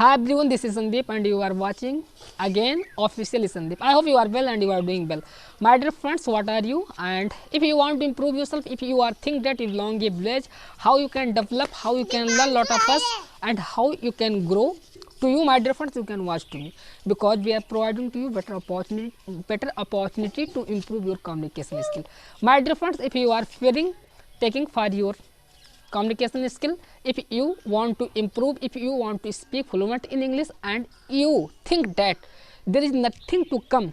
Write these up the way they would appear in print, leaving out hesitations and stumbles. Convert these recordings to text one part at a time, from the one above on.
Hi everyone, this is Sandeep and you are watching again official Sandeep. I hope you are well and you are doing well. My dear friends, what are you? And if you want to improve yourself, if you are think that you belong a village, how you can develop, how you can learn lot of us and how you can grow, to you my dear friends, you can watch to me, because we are providing to you better opportunity to improve your communication skill. My dear friends, if you are fearing taking for your communication skill, if you want to improve, if you want to speak fluent in English and you think that there is nothing to come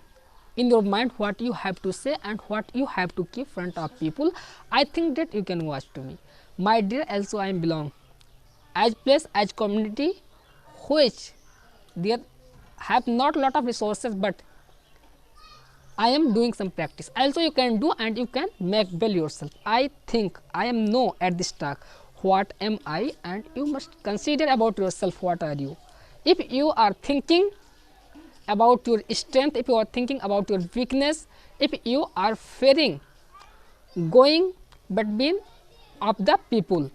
in your mind what you have to say and what you have to keep front of people, I think that you can watch to me. My dear, also I am belong as place as community which there have not lot of resources, but I am doing some practice. Also you can do and you can make well yourself. I think I am know at this talk what am I, and you must consider about yourself what are you. If you are thinking about your strength, if you are thinking about your weakness, if you are fearing going between of the people,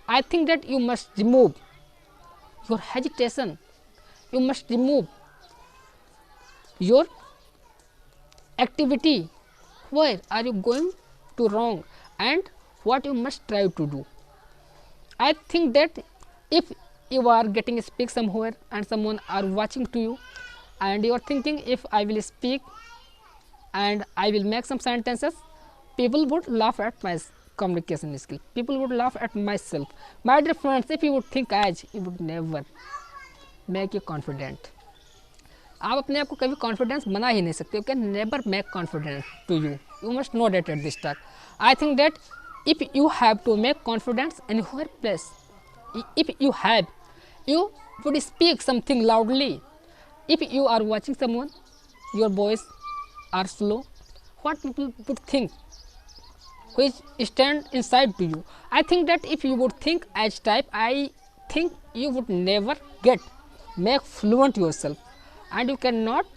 I think that you must remove your hesitation, you must remove your activity where are you going to wrong and what you must try to do. I think that if you are getting speak somewhere and someone are watching to you and you are thinking if I will speak and I will make some sentences, people would laugh at my communication skill, people would laugh at myself. My dear friends, if you would think as, you would never make you confident. आप अपने आप को कभी confidence बना ही नहीं सकते. You can never make confidence to you. You must know date at this talk. I think that if you have to make confidence in your place, if you have, you would speak something loudly. If you are watching someone, your voice are slow, what people would think which stand inside to you. I think that if you would think as type, I think you would never get make fluent yourself and you cannot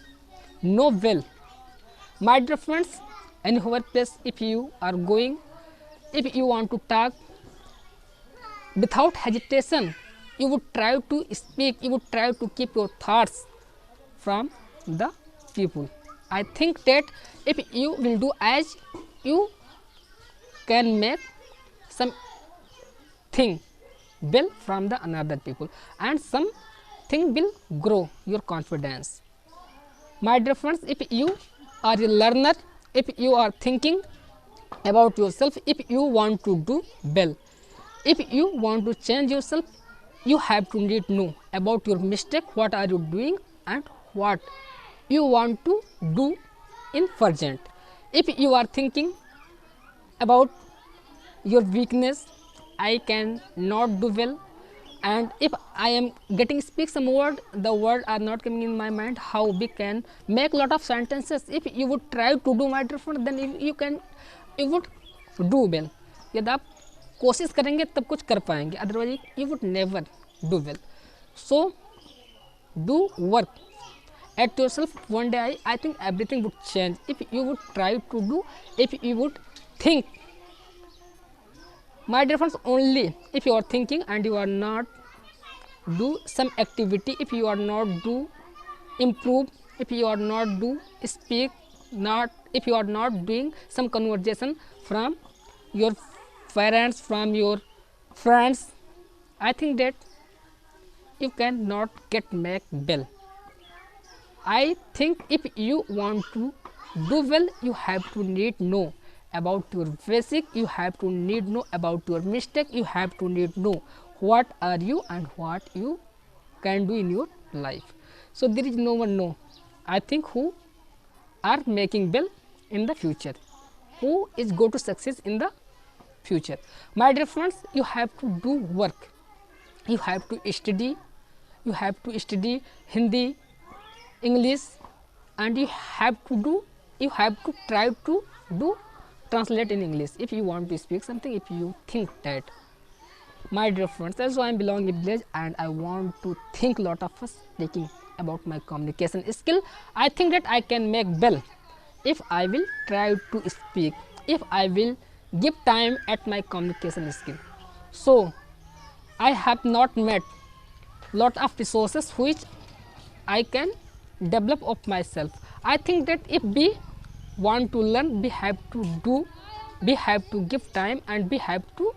know well. My dear friends, in your place, if you are going, if you want to talk without hesitation, you would try to speak, you would try to keep your thoughts from the people. I think that if you will do as, you can make something well from the another people and something will grow your confidence. My dear friends, if you are a learner, if you are thinking about yourself, if you want to do well, if you want to change yourself, you have to need know about your mistake, what are you doing and what you want to do in present. If you are thinking about your weakness, I can not do well, and if I am getting speak some word, the word are not coming in my mind, how we can make lot of sentences. If you would try to do my different, then you would do well. यदि आप कोशिश करेंगे तब कुछ कर पाएंगे, otherwise you would never do well. So do work at yourself. One day I think everything would change if you would try to do, if you would think. My dear friends, only if you are thinking and you are not do some activity, if you are not do improve, if you are not do speak, not if you are not doing some conversation from your parents, from your friends, I think that you cannot get make well. I think if you want to do well, you have to need know about your basic, you have to need know about your mistake, you have to need know what are you and what you can do in your life. So there is no one know, I think, who are making well in the future, who is going to success in the future. My dear friends, you have to do work, you have to study, you have to study Hindi, English, and you have to try to do translate in English if you want to speak something, if you think that. My dear friends, also I am belong in village and I want to think lot of us taking about my communication skill. I think that I can make well if I will try to speak, if I will give time at my communication skill. So I have not met lot of resources which I can develop of myself. I think that if we want to learn, we have to do, we have to give time, and we have to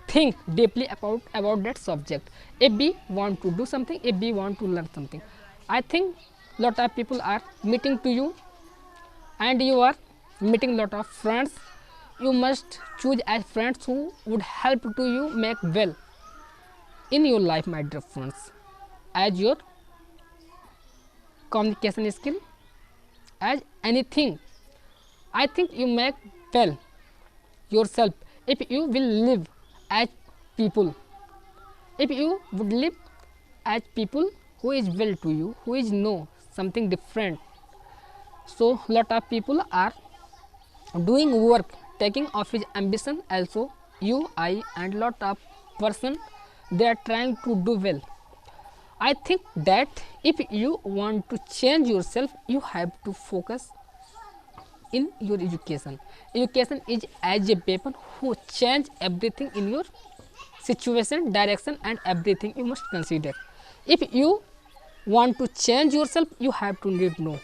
think deeply about that subject. If we want to do something, if we want to learn something, I think lot of people are meeting to you, and you are meeting lot of friends. You must choose as friends who would help to you make well in your life, my dear friends, as your communication skill, as anything. I think you make well yourself if you will live as people, if you would live as people who is well to you, who is know something different. So lot of people are doing work, taking of his ambition also, you, I, and lot of person, they are trying to do well. I think that if you want to change yourself, you have to focus in your education. Education is as a weapon who change everything in your situation, direction, and everything you must consider. If you want to change yourself, you have to need know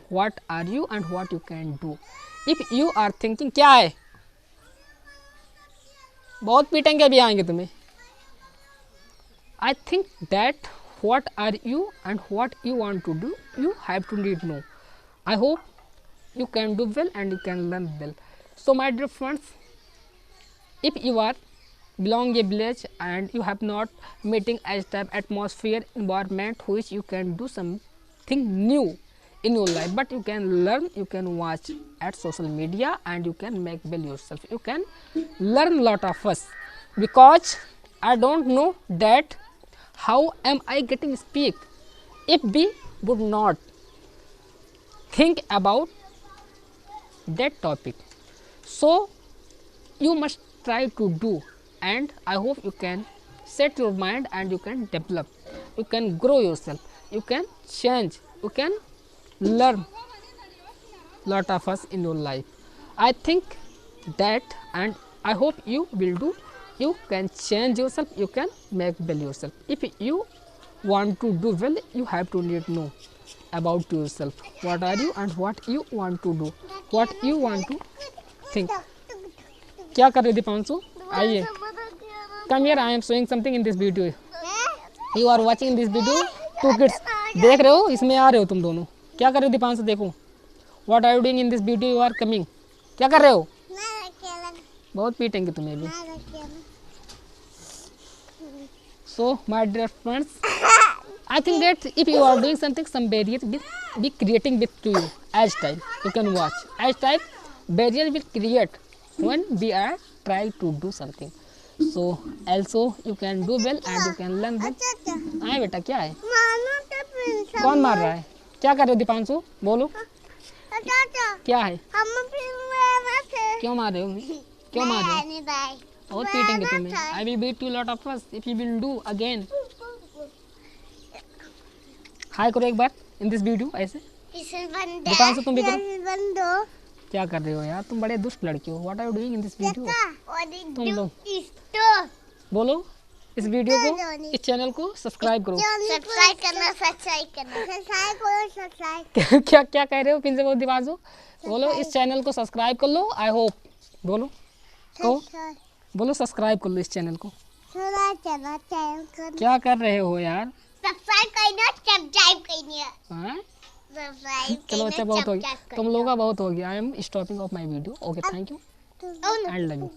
what are you and what you can do. If you are thinking क्या है, बहुत पीटेंगे अभी आएंगे तुम्हें. I think that what are you and what you want to do, you have to need know. I hope you can do well and you can learn well. So my dear friends, if you are belong a village and you have not meeting as type atmosphere environment which you can do something new in your life, but you can learn, you can watch at social media, and you can make well yourself. You can learn lot of us, because I don't know that how am I getting speak if we would not think about that topic. So you must try to do, and I hope you can set your mind and you can develop, you can grow yourself, you can change, you can learn lot of us in your life. I think that, and I hope you will do. You can change yourself, you can make well yourself. If you want to do well, you have to need know about yourself. What are you and what you want to do, what you want to think. क्या कर रहे दीपांशु? आइए. Come here, I am showing something in this video. You are watching this video. Two kids. देख रहे हो? इसमें आ रहे हो तुम दोनों. क्या कर रहे हो दीपांशु? देखो. What are you doing in this video? You are coming. क्या कर रहे हो? बहुत पीटेंगे तुम्हें भी. So my dear friends, I think that if you are doing something, some barriers will be creating with to you as time. You can watch as time. Barriers will create when we are trying to do something. So also you can do well and you can learn well. आए बेटा क्या है? कौन मार रहा है? क्या कर रहे हो दीपांशु? बोलो. क्या है? क्यों मार रहे हो? क्यों मार रहे हो? बहुत पीटेंगे तुम्हें. I will beat you lot of us if you will do again. हाय करो एक बार इन दिस वीडियो ऐसे. दीपांशु तुम भी करो. क्या कर रहे हो यार? तुम बड़े दुष्ट लड़के हो. What are you doing in this video? तुम लोग बोलो इस वीडियो को, इस चैनल को सब्सक्राइब करो. सब्सक्राइब करना, सब्सक्राइब करना, सब्सक्राइब करो, सब्सक्राइब. क्या क्या कह रहे हो? फिर से बोलो दीपांशु. बोलो इस चैनल को सब्सक्राइब कर लो. I hope. बोलो कहो. बोलो सब्सक्राइब कर लो इस चैनल को. क्या कर रहे हो यार? सब्सक्राइब करना, सब्सक्राइब करना. हाँ सब्सक्राइब चलो अच्छा बहुत हो गया. तुम लोगों का बहुत हो गया. I am stopping of my video. Okay thank you and love you.